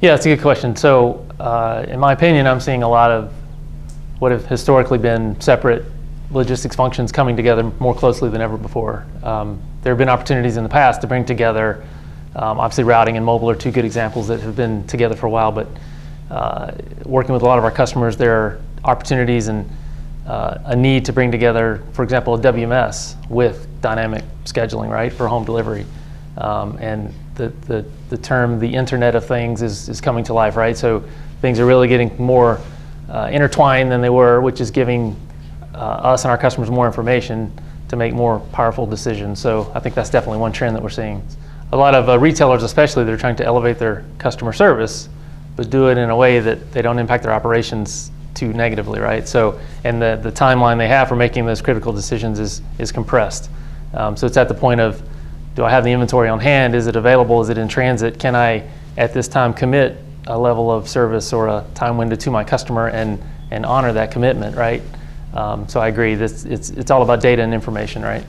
Yeah, that's a good question. So in my opinion, I'm seeing a lot of what have historically been separate logistics functions coming together more closely than ever before. There have been opportunities in the past to bring together, obviously routing and mobile are two good examples that have been together for a while, but working with a lot of our customers, there are opportunities and a need to bring together, for example, a WMS with dynamic scheduling, right, for home delivery. And the term, the Internet of Things is coming to life, right? So things are really getting more intertwined than they were, which is giving us and our customers more information to make more powerful decisions. So I think that's definitely one trend that we're seeing. A lot of retailers especially, they're trying to elevate their customer service, but do it in a way that they don't impact their operations too negatively, right? So, and the timeline they have for making those critical decisions is compressed. So it's at the point of, do I have the inventory on hand? Is it available? Is it in transit? Can I, at this time, commit a level of service or a time window to my customer and honor that commitment, right? So I agree, it's all about data and information, right?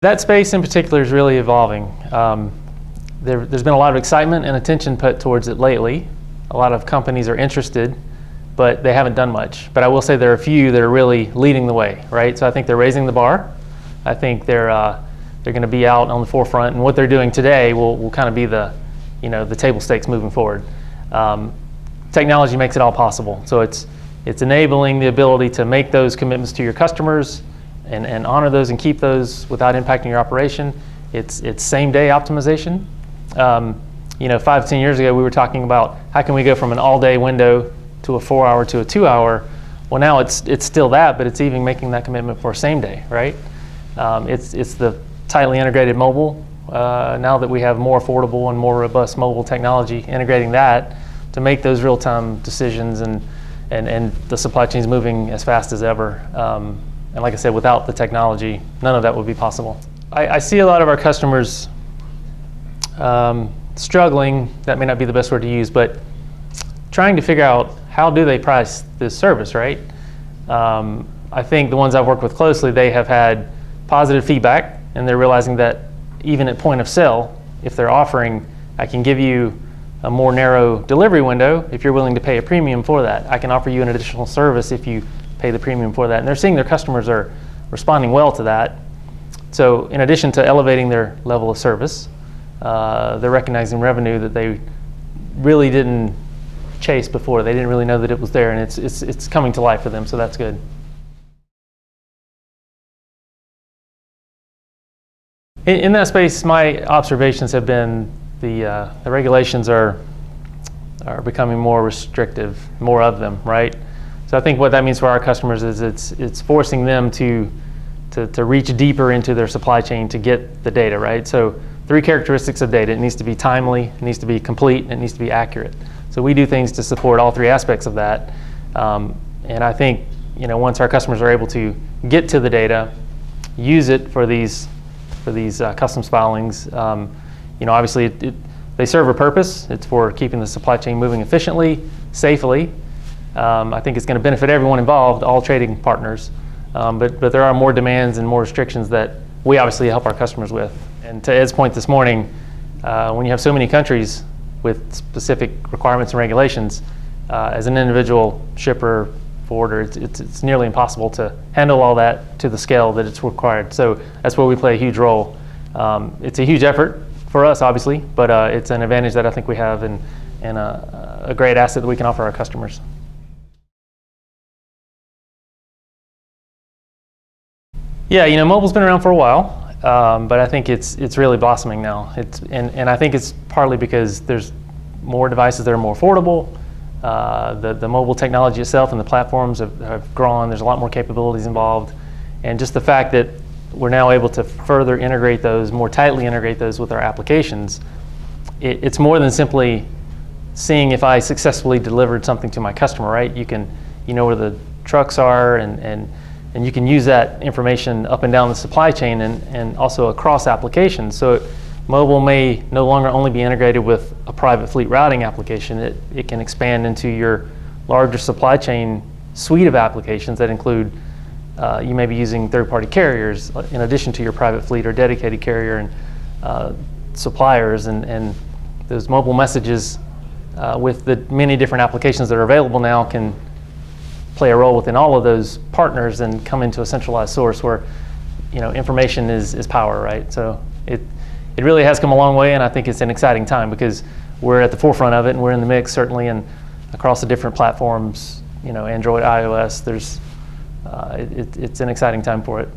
That space in particular is really evolving. There's been a lot of excitement and attention put towards it lately. A lot of companies are interested, but they haven't done much. But I will say there are a few that are really leading the way, right? So I think they're raising the bar. I think they're going to be out on the forefront, and what they're doing today will kind of be the table stakes moving forward. Technology makes it all possible. So it's enabling the ability to make those commitments to your customers and honor those and keep those without impacting your operation. It's same day optimization. 5 to 10 years ago, we were talking about how can we go from an all-day window to a 4-hour to a 2-hour. Well, now it's still that, but it's even making that commitment for same day, right? It's the tightly integrated mobile. Now that we have more affordable and more robust mobile technology, integrating that to make those real-time decisions and the supply chain's moving as fast as ever. And like I said, without the technology, none of that would be possible. I see a lot of our customers struggling, that may not be the best word to use, but trying to figure out how do they price this service, right? I think the ones I've worked with closely, they have had positive feedback, and they're realizing that even at point of sale, if they're offering, I can give you a more narrow delivery window if you're willing to pay a premium for that. I can offer you an additional service if you pay the premium for that. And they're seeing their customers are responding well to that. So in addition to elevating their level of service, they're recognizing revenue that they really didn't chase before. They didn't really know that it was there, and it's coming to life for them, so that's good. In that space, my observations have been the regulations are becoming more restrictive, more of them, right? So I think what that means for our customers is it's forcing them to reach deeper into their supply chain to get the data, right? So 3 characteristics of data: it needs to be timely, it needs to be complete, and it needs to be accurate. So we do things to support all 3 aspects of that. And I think once our customers are able to get to the data, use it for these customs filings, obviously they serve a purpose. It's for keeping the supply chain moving efficiently, safely. I think it's going to benefit everyone involved, all trading partners. But there are more demands and more restrictions that we obviously help our customers with. And to Ed's point this morning, when you have so many countries with specific requirements and regulations, as an individual shipper, forwarder, it's nearly impossible to handle all that to the scale that it's required. So that's where we play a huge role. It's a huge effort for us, obviously, but it's an advantage that I think we have and a great asset that we can offer our customers. Yeah, mobile's been around for a while, but I think it's really blossoming now. And I think it's partly because there's more devices that are more affordable. The mobile technology itself and the platforms have grown. There's a lot more capabilities involved, and just the fact that we're now able to further integrate those, more tightly integrate those with our applications. It's more than simply seeing if I successfully delivered something to my customer, right? You know where the trucks are, and you can use that information up and down the supply chain and also across applications. So mobile may no longer only be integrated with a private fleet routing application. It can expand into your larger supply chain suite of applications that include, you may be using third-party carriers in addition to your private fleet or dedicated carrier. And suppliers, and those mobile messages with the many different applications that are available now can play a role within all of those partners and come into a centralized source where information is power, right? So it really has come a long way, and I think it's an exciting time because we're at the forefront of it, and we're in the mix certainly, and across the different platforms, Android, iOS. It's an exciting time for it.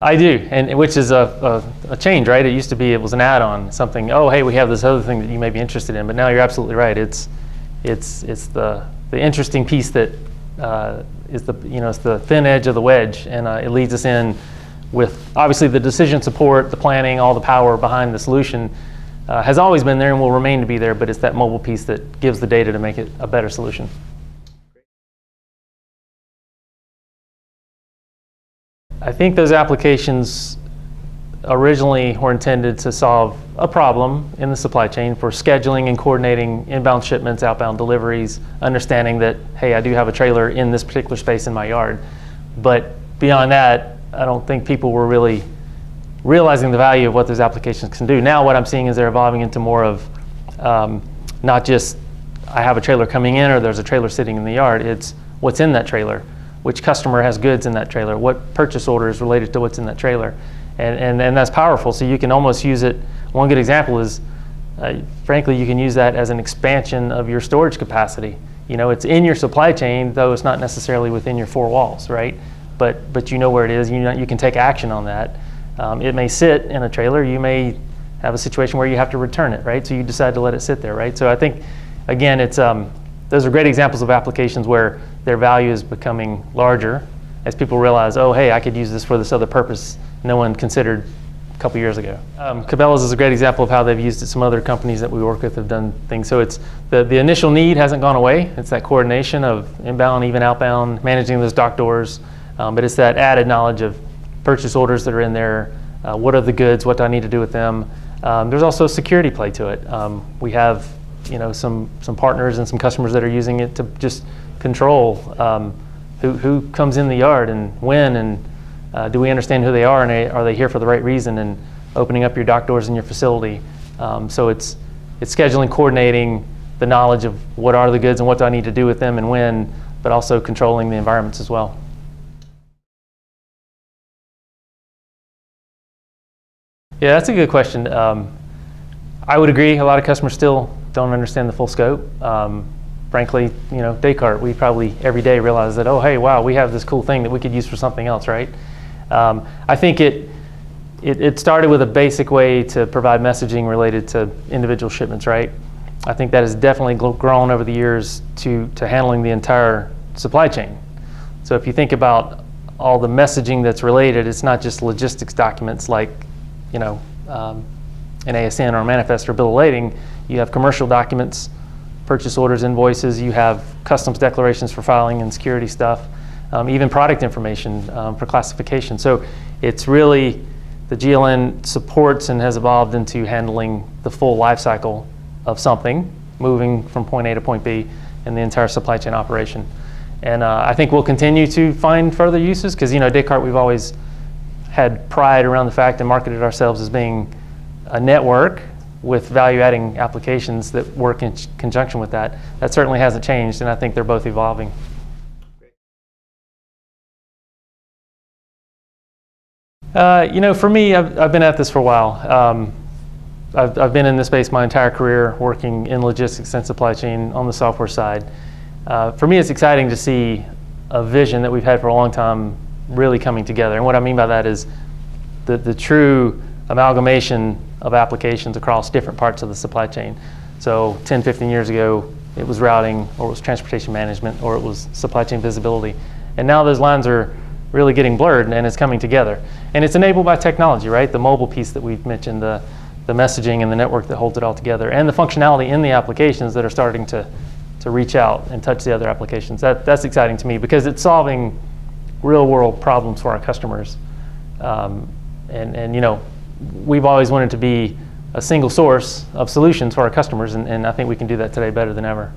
I do, and which is a change, right? It used to be it was an add-on, something. Oh, hey, we have this other thing that you may be interested in, but now you're absolutely right. It's the interesting piece that is it's the thin edge of the wedge, and it leads us in with obviously the decision support, the planning, all the power behind the solution has always been there and will remain to be there. But it's that mobile piece that gives the data to make it a better solution. I think those applications originally were intended to solve a problem in the supply chain for scheduling and coordinating inbound shipments, outbound deliveries, understanding that, hey, I do have a trailer in this particular space in my yard. But beyond that, I don't think people were really realizing the value of what those applications can do. Now what I'm seeing is they're evolving into more of not just I have a trailer coming in or there's a trailer sitting in the yard. It's what's in that trailer. Which customer has goods in that trailer? What purchase order is related to what's in that trailer? And that's powerful. So you can almost use it. One good example is, frankly, you can use that as an expansion of your storage capacity. It's in your supply chain, though it's not necessarily within your four walls, right? But you know where it is. You can take action on that. It may sit in a trailer. You may have a situation where you have to return it, right? So you decide to let it sit there, right? So I think, again, it's those are great examples of applications where their value is becoming larger as people realize, oh, hey, I could use this for this other purpose no one considered a couple years ago. Cabela's is a great example of how they've used it. Some other companies that we work with have done things. So it's the initial need hasn't gone away. It's that coordination of inbound, even outbound, managing those dock doors. But it's that added knowledge of purchase orders that are in there. What are the goods? What do I need to do with them? There's also a security play to it. We have some partners and some customers that are using it to just control who comes in the yard and when, and do we understand who they are, and are they here for the right reason, and opening up your dock doors in your facility. So it's scheduling, coordinating the knowledge of what are the goods and what do I need to do with them and when, but also controlling the environments as well. Yeah, that's a good question. I would agree. A lot of customers still don't understand the full scope. Frankly, Descartes, we probably every day realize that, oh, hey, wow, we have this cool thing that we could use for something else, right? I think it started with a basic way to provide messaging related to individual shipments, right? I think that has definitely grown over the years to handling the entire supply chain. So if you think about all the messaging that's related, it's not just logistics documents like, an ASN or a manifest or bill of lading. You have commercial documents, purchase orders, invoices. You have customs declarations for filing and security stuff, even product information for classification. So it's really, the GLN supports and has evolved into handling the full life cycle of something, moving from point A to point B in the entire supply chain operation. And I think we'll continue to find further uses because, Descartes, we've always had pride around the fact and marketed ourselves as being a network with value-adding applications that work in conjunction with that. That certainly hasn't changed, and I think they're both evolving. For me, I've been at this for a while. I've been in this space my entire career, working in logistics and supply chain on the software side. For me, it's exciting to see a vision that we've had for a long time really coming together. And what I mean by that is the true amalgamation of applications across different parts of the supply chain. So 10, 15 years ago, it was routing, or it was transportation management, or it was supply chain visibility. And now those lines are really getting blurred, and it's coming together. And it's enabled by technology, right? The mobile piece that we've mentioned, the messaging and the network that holds it all together, and the functionality in the applications that are starting to reach out and touch the other applications. That's exciting to me because it's solving real world problems for our customers. We've always wanted to be a single source of solutions for our customers, and I think we can do that today better than ever.